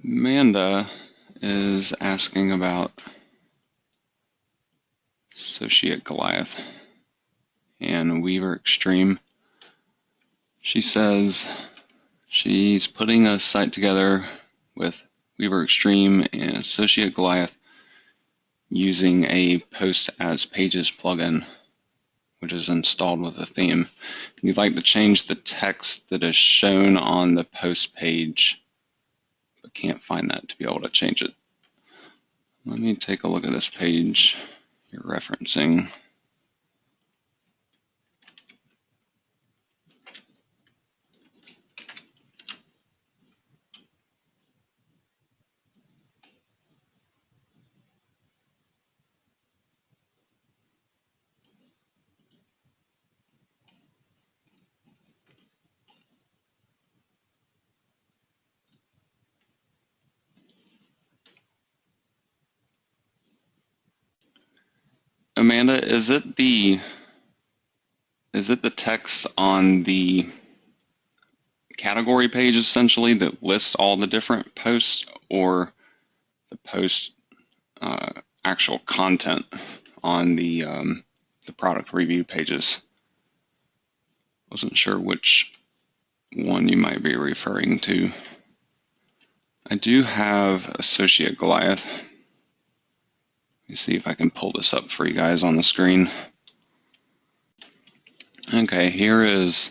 Amanda is asking about Associate Goliath and Weaver Extreme. She says she's putting a site together with Weaver Extreme and Associate Goliath using a Post as Pages plugin, which is installed with a theme. You'd like to change the text that is shown on the post page, but can't find that to be able to change it. Let me take a look at this page you're referencing. Amanda, is it the text on the category page essentially that lists all the different posts, or the post actual content on the product review pages? Wasn't sure which one you might be referring to. I do have Associate Goliath. Let me see if I can pull this up for you guys on the screen. Okay, here is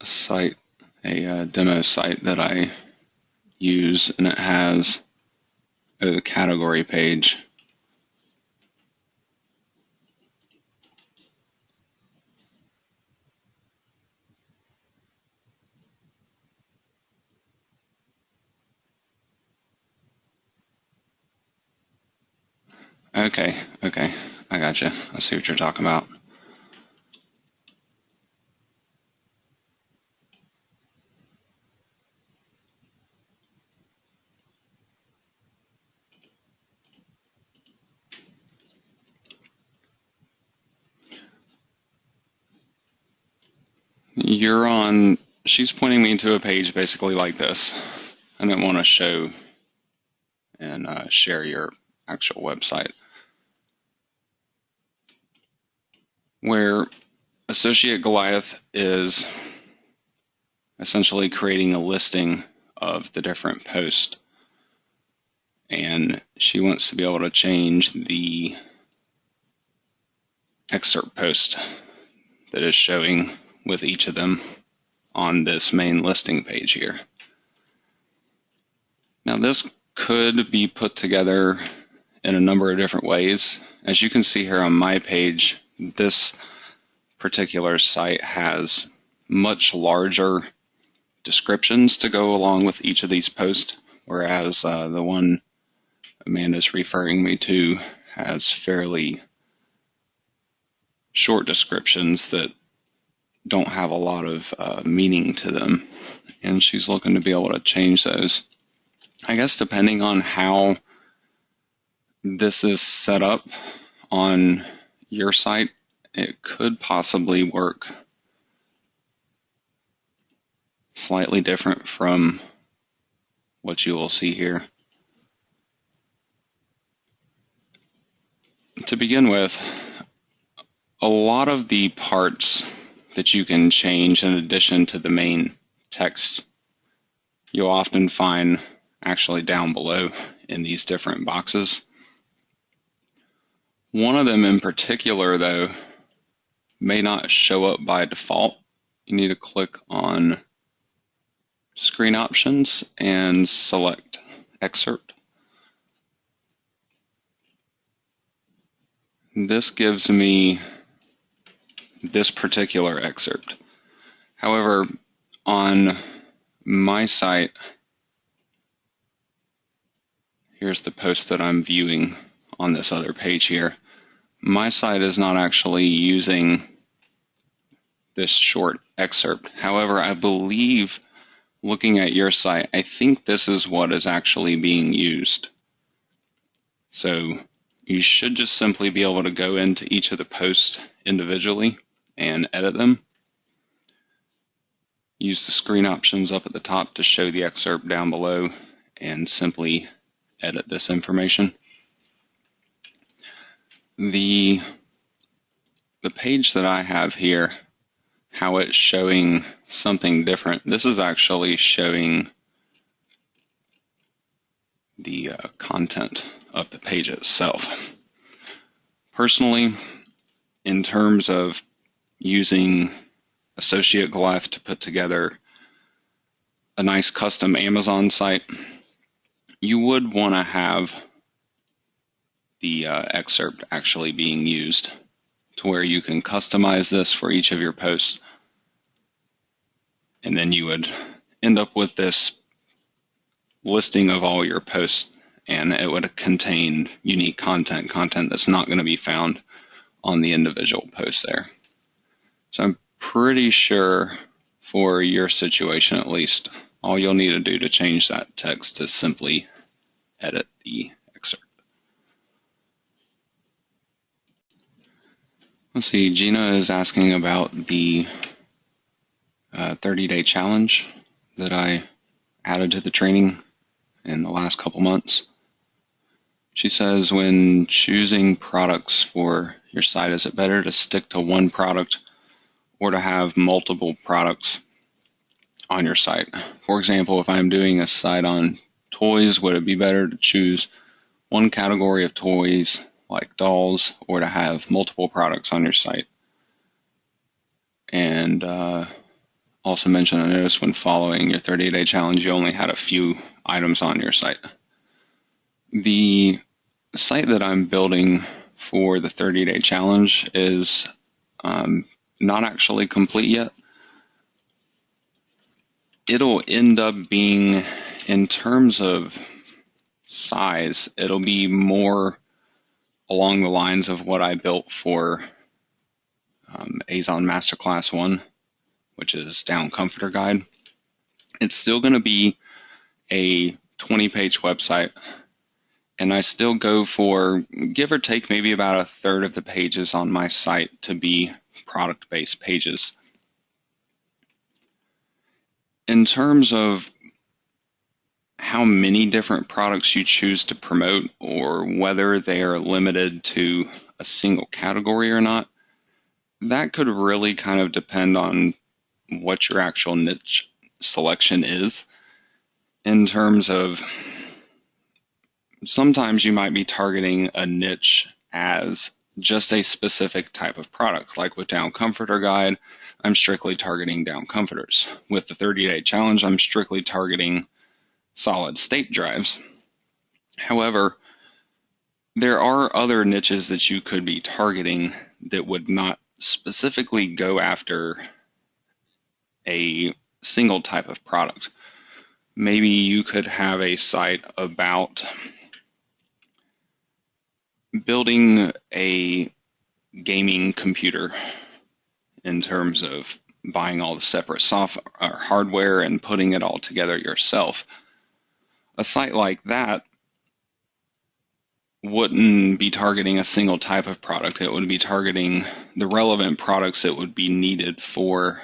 a site, a demo site that I use, and it has the category page. Okay, I gotcha. I see what you're talking about. She's pointing me to a page basically like this. I didn't want to show and share your actual website, where Associate Goliath is essentially creating a listing of the different posts, and she wants to be able to change the excerpt post that is showing with each of them on this main listing page here. Now, this could be put together in a number of different ways. As you can see here on my page, this particular site has much larger descriptions to go along with each of these posts, whereas the one Amanda's referring me to has fairly short descriptions that don't have a lot of meaning to them, and she's looking to be able to change those. I guess depending on how this is set up on your site, it could possibly work slightly different from what you will see here. To begin with, a lot of the parts that you can change in addition to the main text, you'll often find actually down below in these different boxes. One of them in particular, though, may not show up by default. You need to click on Screen Options and select Excerpt. This gives me this particular excerpt. However, on my site, here's the post that I'm viewing on this other page here. My site is not actually using this short excerpt. However, I believe, looking at your site, I think this is what is actually being used. So you should just simply be able to go into each of the posts individually and edit them. use the screen options up at the top to show the excerpt down below and simply edit this information. The page that I have here, how it's showing something different, this is actually showing the content of the page itself. Personally, in terms of using Associate Goliath to put together a nice custom Amazon site, you would want to have the excerpt actually being used to where you can customize this for each of your posts, and then you would end up with this listing of all your posts, and it would contain unique content that's not going to be found on the individual posts there. So I'm pretty sure for your situation at least, all you'll need to do to change that text is simply edit the excerpt. Let's see, Gina is asking about the 30-day challenge that I added to the training in the last couple months. She says, when choosing products for your site, is it better to stick to one product or to have multiple products on your site? For example, if I'm doing a site on toys, would it be better to choose one category of toys like dolls, or to have multiple products on your site? And also mentioned, I noticed when following your 30-day challenge, you only had a few items on your site. The site that I'm building for the 30-day challenge is not actually complete yet. It'll end up being, in terms of size, it'll be more along the lines of what I built for Azon Masterclass 1, which is Down Comforter Guide. It's still going to be a 20-page website, and I still go for, give or take, maybe about a third of the pages on my site to be product-based pages. In terms of how many different products you choose to promote, or whether they are limited to a single category or not, that could really kind of depend on what your actual niche selection is. In terms of, sometimes you might be targeting a niche as just a specific type of product. Like with Down Comforter Guide, I'm strictly targeting down comforters. With the 30-day challenge, I'm strictly targeting solid state drives. However, there are other niches that you could be targeting that would not specifically go after a single type of product. Maybe you could have a site about building a gaming computer in terms of buying all the separate software or hardware and putting it all together yourself. A site like that wouldn't be targeting a single type of product. It would be targeting the relevant products that would be needed for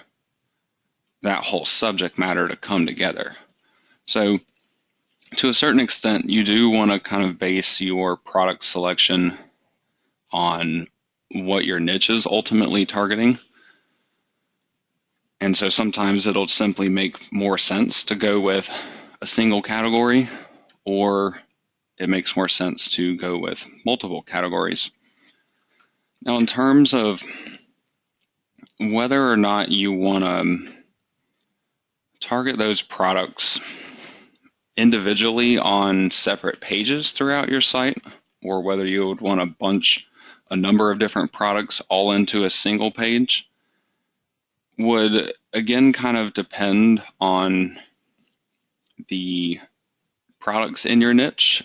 that whole subject matter to come together. So to a certain extent, you do want to kind of base your product selection on what your niche is ultimately targeting. And so sometimes it'll simply make more sense to go with a single category, or it makes more sense to go with multiple categories. Now, in terms of whether or not you want to target those products individually on separate pages throughout your site, or whether you would want to bunch a number of different products all into a single page, would again kind of depend on the products in your niche,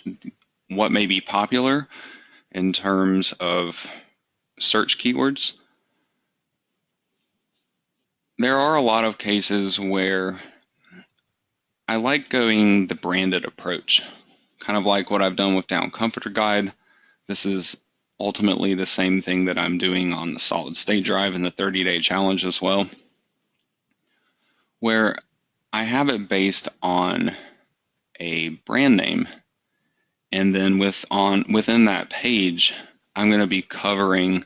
what may be popular in terms of search keywords. There are a lot of cases where I like going the branded approach, kind of like what I've done with Down Comforter Guide. This is ultimately the same thing that I'm doing on the solid state drive and the 30-day challenge as well, where I have it based on a brand name, and then within that page, I'm going to be covering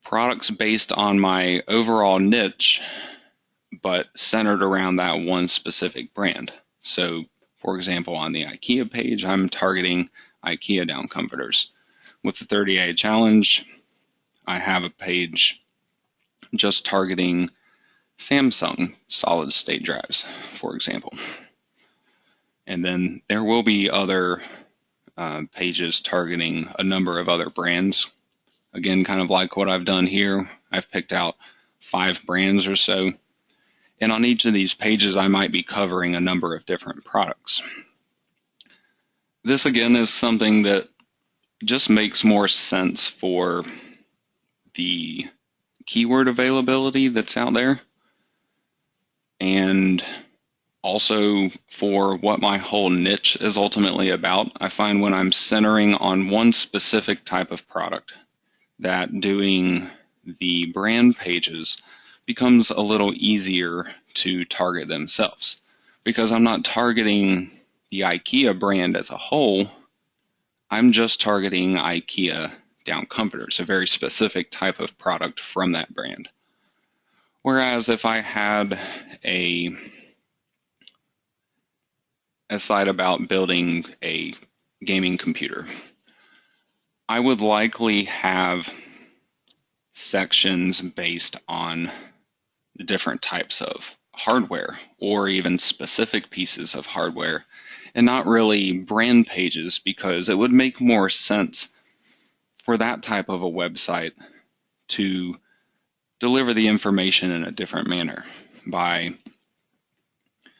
products based on my overall niche, but centered around that one specific brand. So, for example, on the IKEA page, I'm targeting IKEA down comforters. With the 30-day challenge, I have a page just targeting Samsung solid state drives, for example. And then there will be other pages targeting a number of other brands. Again, kind of like what I've done here, I've picked out 5 brands or so. And on each of these pages, I might be covering a number of different products. This, again, is something that just makes more sense for the keyword availability that's out there, and also for what my whole niche is ultimately about. I find when I'm centering on one specific type of product, that doing the brand pages becomes a little easier to target themselves, because I'm not targeting the IKEA brand as a whole. I'm just targeting IKEA down comforters, a very specific type of product from that brand. Whereas if I had a site about building a gaming computer, I would likely have sections based on the different types of hardware or even specific pieces of hardware, and not really brand pages, because it would make more sense for that type of a website to deliver the information in a different manner by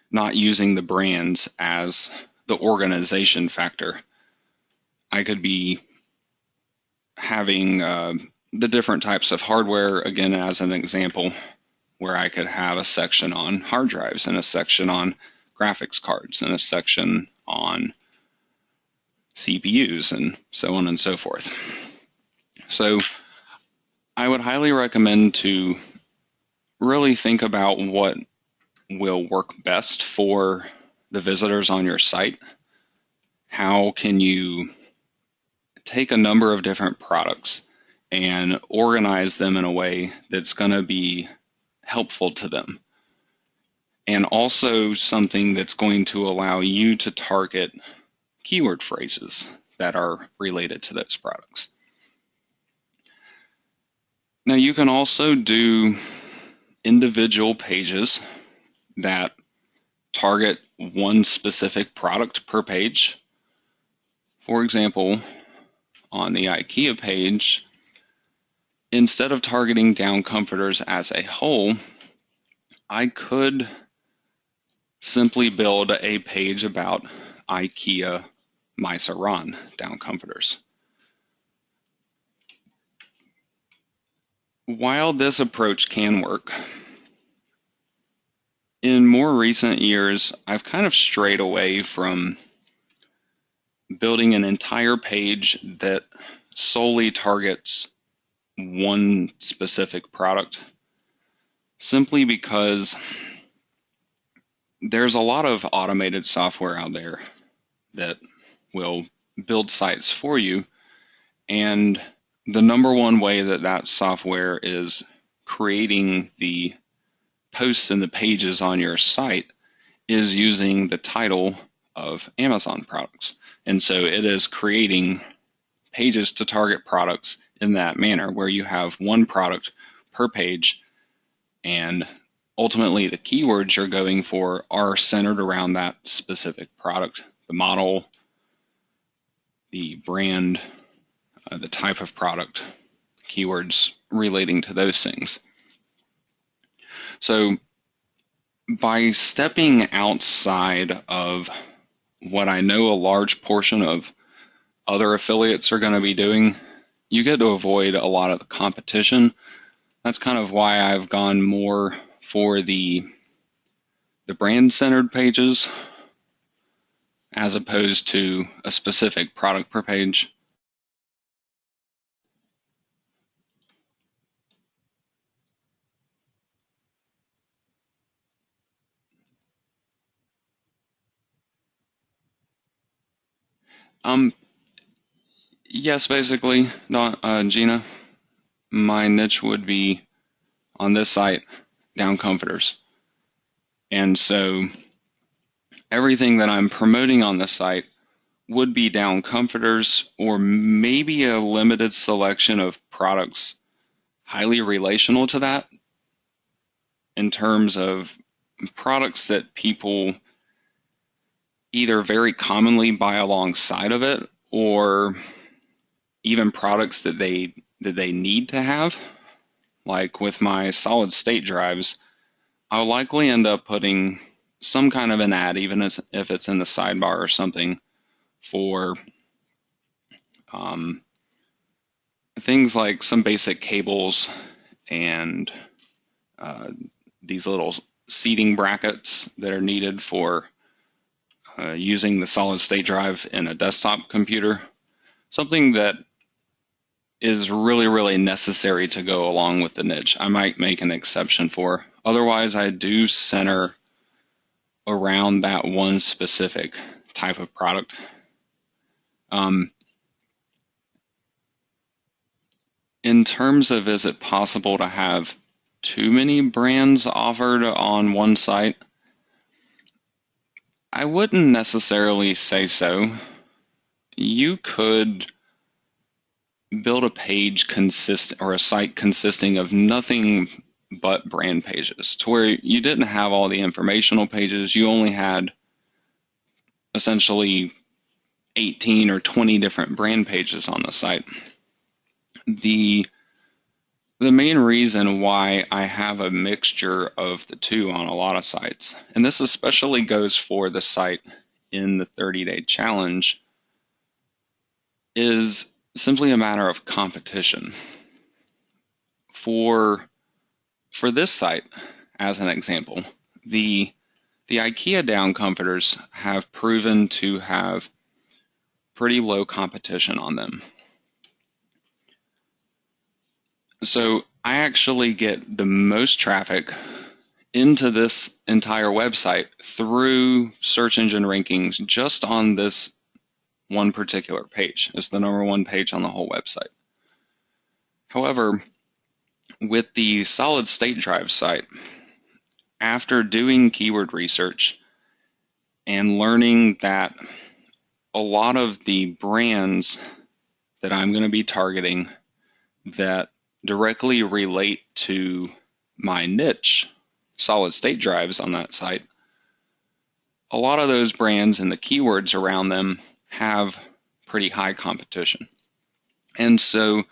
not using the brands as the organization factor. I could be having the different types of hardware, again, as an example, where I could have a section on hard drives and a section on graphics cards and a section on CPUs and so on and so forth. So I would highly recommend to really think about what will work best for the visitors on your site. How can you take a number of different products and organize them in a way that's going to be helpful to them, and also something that's going to allow you to target keyword phrases that are related to those products. Now, you can also do individual pages that target one specific product per page. For example, on the IKEA page, instead of targeting down comforters as a whole, I could simply build a page about IKEA Mysaron down comforters. While this approach can work, in more recent years, I've kind of strayed away from building an entire page that solely targets one specific product, simply because there's a lot of automated software out there that will build sites for you, and the number one way that that software is creating the posts and the pages on your site is using the title of Amazon products. And so it is creating pages to target products in that manner, where you have one product per page, and ultimately the keywords you're going for are centered around that specific product, the model, the brand, the type of product, keywords relating to those things. So by stepping outside of what I know a large portion of other affiliates are going to be doing, you get to avoid a lot of the competition. That's kind of why I've gone more for the brand-centered pages as opposed to a specific product per page. Um, yes, basically, Gina, my niche would be on this site, down comforters. And so everything that I'm promoting on the site would be down comforters or maybe a limited selection of products highly relational to that in terms of products that people either very commonly buy alongside of it or even products that they need to have. Like with my solid state drives, I'll likely end up putting some kind of an ad, even if it's in the sidebar or something, for um, things like some basic cables and these little seating brackets that are needed for using the solid state drive in a desktop computer. Something that is really, really necessary to go along with the niche. I might make an exception for. Otherwise, I do center around that one specific type of product. In terms of, is it possible to have too many brands offered on one site? I wouldn't necessarily say so. You could build a page or a site consisting of nothing but brand pages, to where you didn't have all the informational pages. You only had essentially 18 or 20 different brand pages on the site. The main reason why I have a mixture of the two on a lot of sites, and this especially goes for the site in the 30-day challenge, is simply a matter of competition. For this site, as an example, the IKEA down comforters have proven to have pretty low competition on them. So I actually get the most traffic into this entire website through search engine rankings just on this one particular page. It's the number one page on the whole website. However, with the solid state drive site, after doing keyword research and learning that a lot of the brands that I'm going to be targeting that directly relate to my niche, solid state drives on that site, a lot of those brands and the keywords around them have pretty high competition. And so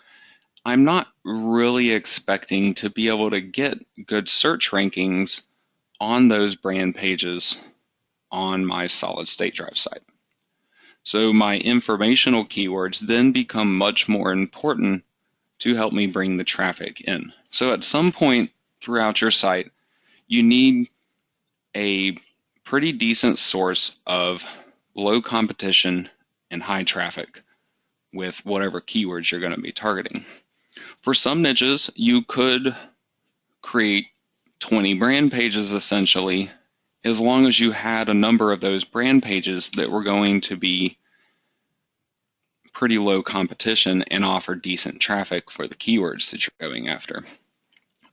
I'm not really expecting to be able to get good search rankings on those brand pages on my solid state drive site. So my informational keywords then become much more important to help me bring the traffic in. So at some point throughout your site, you need a pretty decent source of low competition and high traffic with whatever keywords you're going to be targeting. For some niches, you could create 20 brand pages essentially, as long as you had a number of those brand pages that were going to be pretty low competition and offer decent traffic for the keywords that you're going after.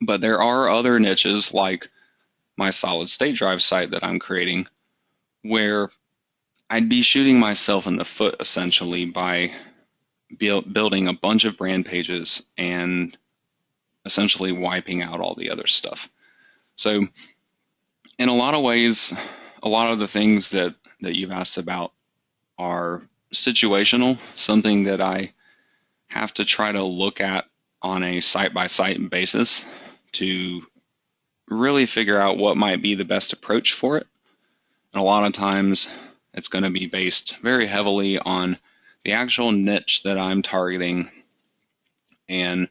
But there are other niches like my solid state drive site that I'm creating where I'd be shooting myself in the foot essentially by building a bunch of brand pages and essentially wiping out all the other stuff. So in a lot of ways, a lot of the things that you've asked about are situational, something that I have to try to look at on a site-by-site basis to really figure out what might be the best approach for it. And a lot of times it's going to be based very heavily on the actual niche that I'm targeting and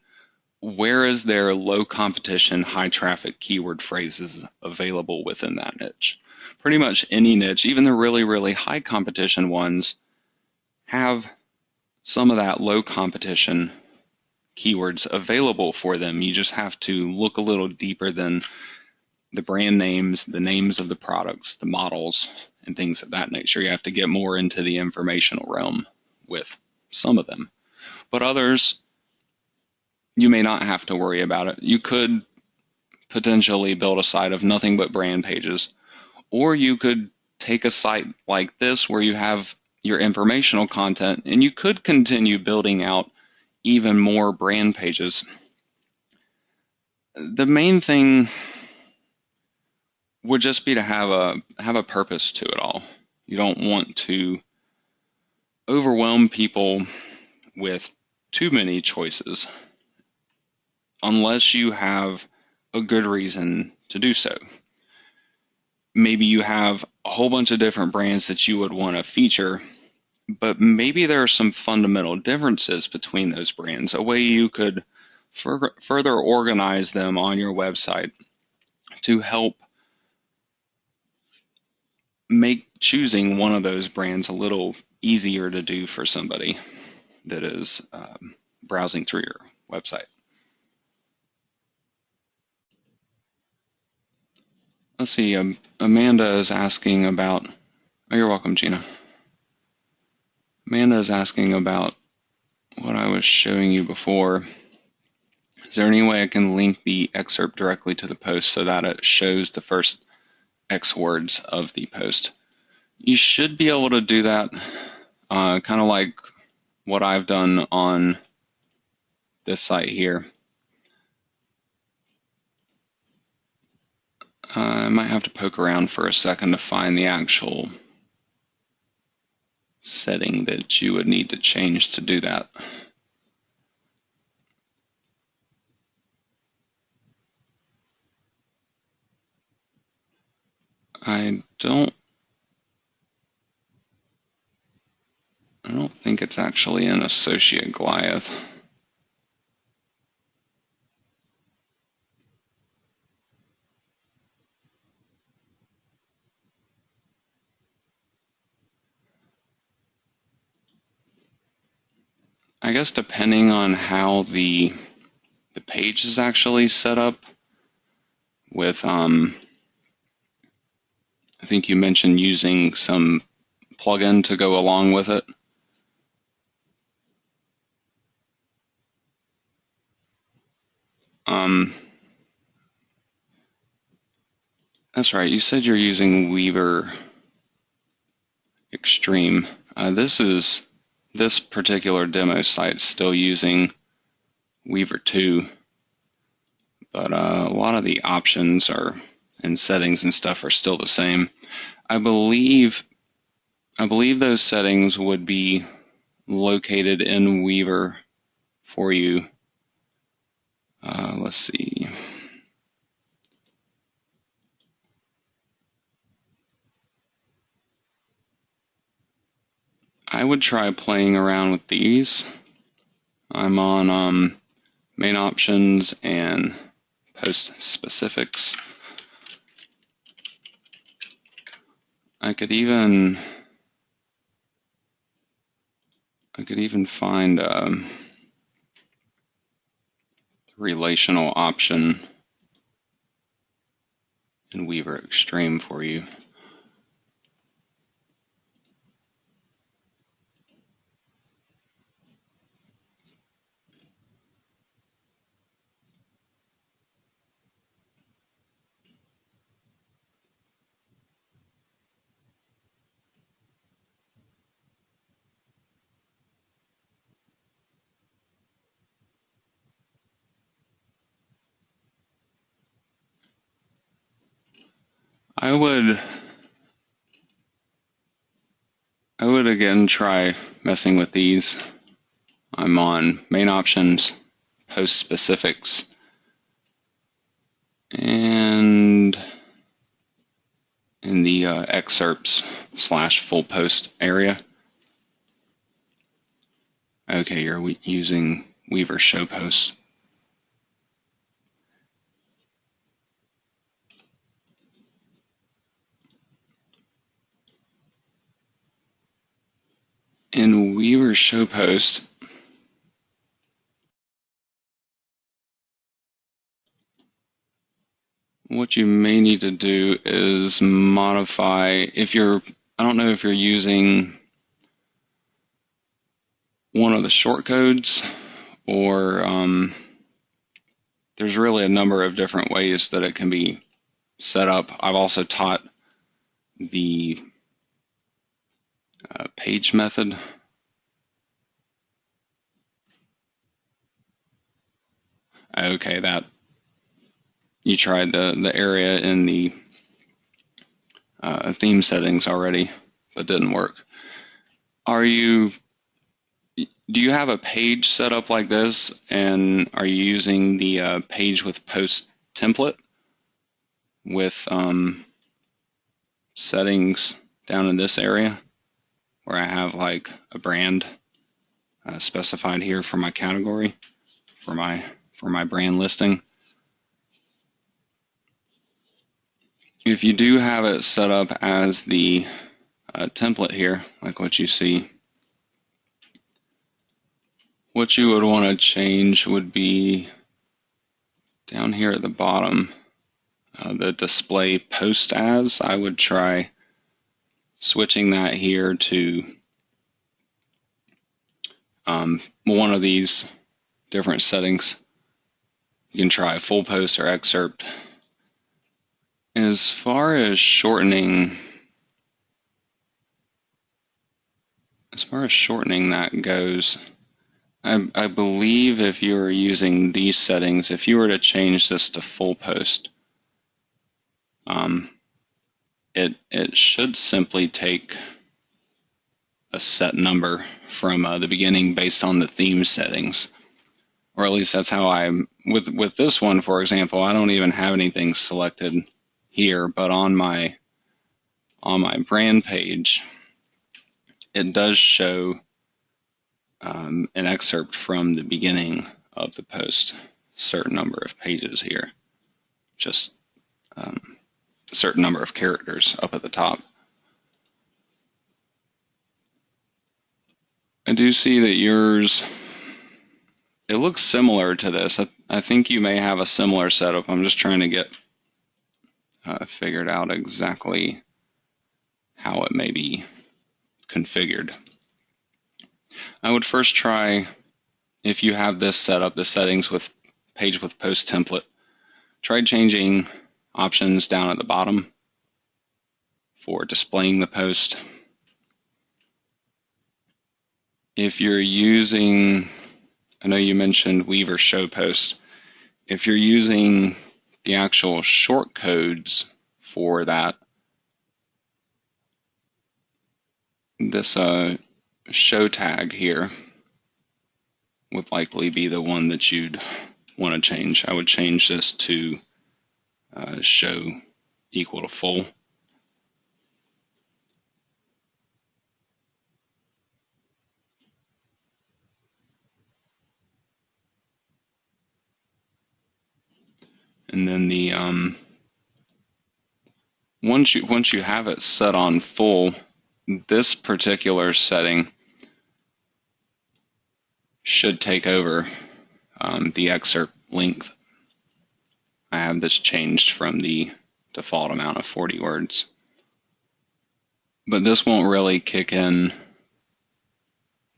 where is there low competition, high traffic keyword phrases available within that niche. Pretty much any niche, even the really, really high competition ones, have some of that low competition keywords available for them. You just have to look a little deeper than the brand names, the names of the products, the models, and things of that nature. You have to get more into the informational realm with some of them. But others, you may not have to worry about it. You could potentially build a site of nothing but brand pages, or you could take a site like this where you have your informational content and you could continue building out even more brand pages. The main thing would just be to have a purpose to it all. You don't want to overwhelm people with too many choices unless you have a good reason to do so. Maybe you have a whole bunch of different brands that you would want to feature, but maybe there are some fundamental differences between those brands, a way you could further organize them on your website to help make choosing one of those brands a little easier to do for somebody that is browsing through your website. Let's see, Amanda is asking about, oh, you're welcome, Gina. Amanda is asking about what I was showing you before. Is there any way I can link the excerpt directly to the post so that it shows the first X words of the post? You should be able to do that, kind of like what I've done on this site here. I might have to poke around for a second to find the actual setting that you would need to change to do that. I don't think it's actually in Associate Goliath. I guess depending on how the page is actually set up with, I think you mentioned using some plugin to go along with it. That's right, you said you're using Weaver Extreme. This particular demo site is still using Weaver 2, but a lot of the options and settings and stuff are still the same. I believe those settings would be located in Weaver for you. Let's see. I would try playing around with these. I'm on main options and post specifics. I could even find a relational option in Weaver Extreme for you. I would again try messing with these. I'm on main options, post specifics, and in the excerpts / full post area. Okay, you're using Weaver show posts. In Weaver show post, what you may need to do is modify, I don't know if you're using one of the shortcodes, or there's really a number of different ways that it can be set up. I've also taught the page method. Okay, that you tried the area in the theme settings already, but didn't work. Do you have a page set up like this, and are you using the page with post template with settings down in this area where I have like a brand specified here for my category, for my brand listing? If you do have it set up as the template here, like what you see, what you would want to change would be down here at the bottom, the display post as. I would try switching that here to one of these different settings. You can try full post or excerpt. As far as shortening that goes, I believe if you were using these settings, if you were to change this to full post, it should simply take a set number from the beginning based on the theme settings, or at least that's how with this one, for example, I don't even have anything selected here, but on my brand page, it does show an excerpt from the beginning of the post, a certain number of pages here, just a certain number of characters up at the top. I do see that yours, it looks similar to this. I think you may have a similar setup. I'm just trying to get figured out exactly how it may be configured. I would first try, if you have this set up, the settings with page with post template, try changing options down at the bottom for displaying the post. If you're using, I know you mentioned Weaver show post. If you're using the actual short codes for that, this show tag here would likely be the one that you'd want to change. I would change this to show equal to full. And then the once you have it set on full, this particular setting should take over the excerpt length. I have this changed from the default amount of 40 words. But this won't really kick in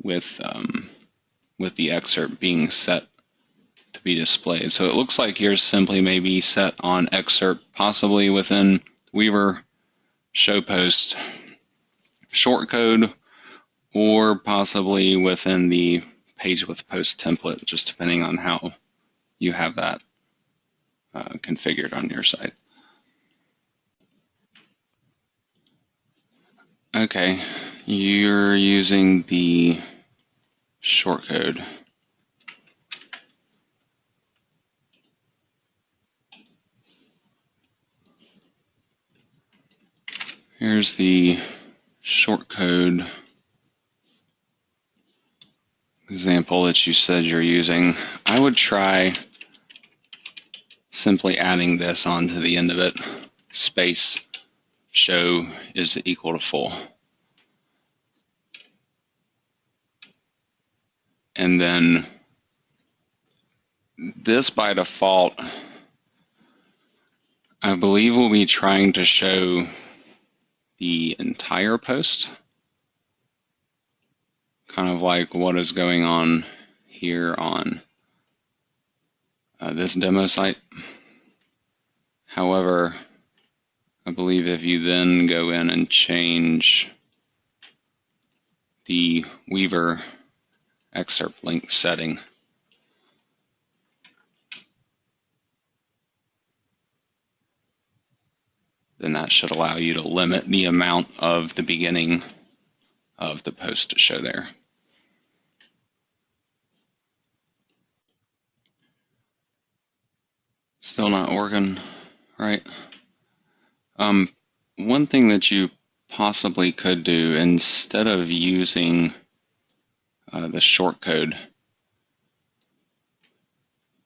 with the excerpt being set to be displayed. So it looks like yours simply may be set on excerpt, possibly within Weaver show post shortcode, or possibly within the page with post template, just depending on how you have that configured on your site. Okay, you're using the shortcode. Here's the shortcode example that you said you're using. I would try simply adding this onto the end of it. Space show is equal to full. And then this by default, I believe we'll be trying to show the entire post, kind of like what is going on here on this demo site. However, I believe if you then go in and change the Weaver excerpt link setting, then that should allow you to limit the amount of the beginning of the post to show there. Still not working, right? One thing that you possibly could do instead of using the shortcode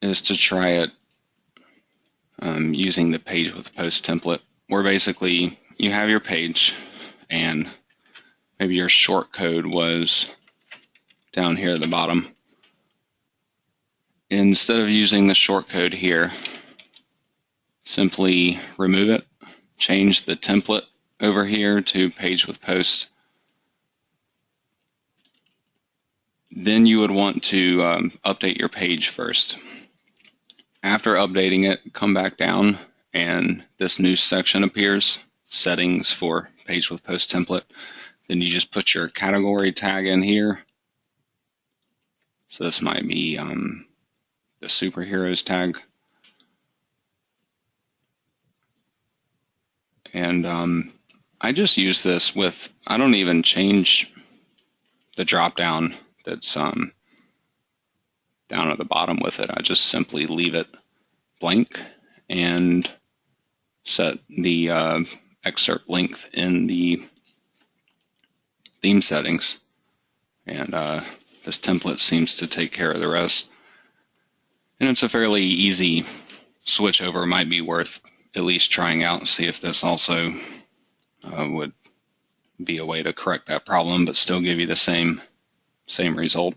is to try it using the page with post template, where basically you have your page and maybe your shortcode was down here at the bottom. Instead of using the shortcode here, simply remove it, change the template over here to page with post. Then you would want to update your page first. After updating it, come back down and this new section appears, settings for page with post template. Then you just put your category tag in here. So this might be the superheroes tag. And I just use this with, I don't even change the drop down that's down at the bottom with it. I just simply leave it blank and set the excerpt length in the theme settings. And this template seems to take care of the rest. And it's a fairly easy switch over. Might be worth at least trying out and see if this also would be a way to correct that problem, but still give you the same result.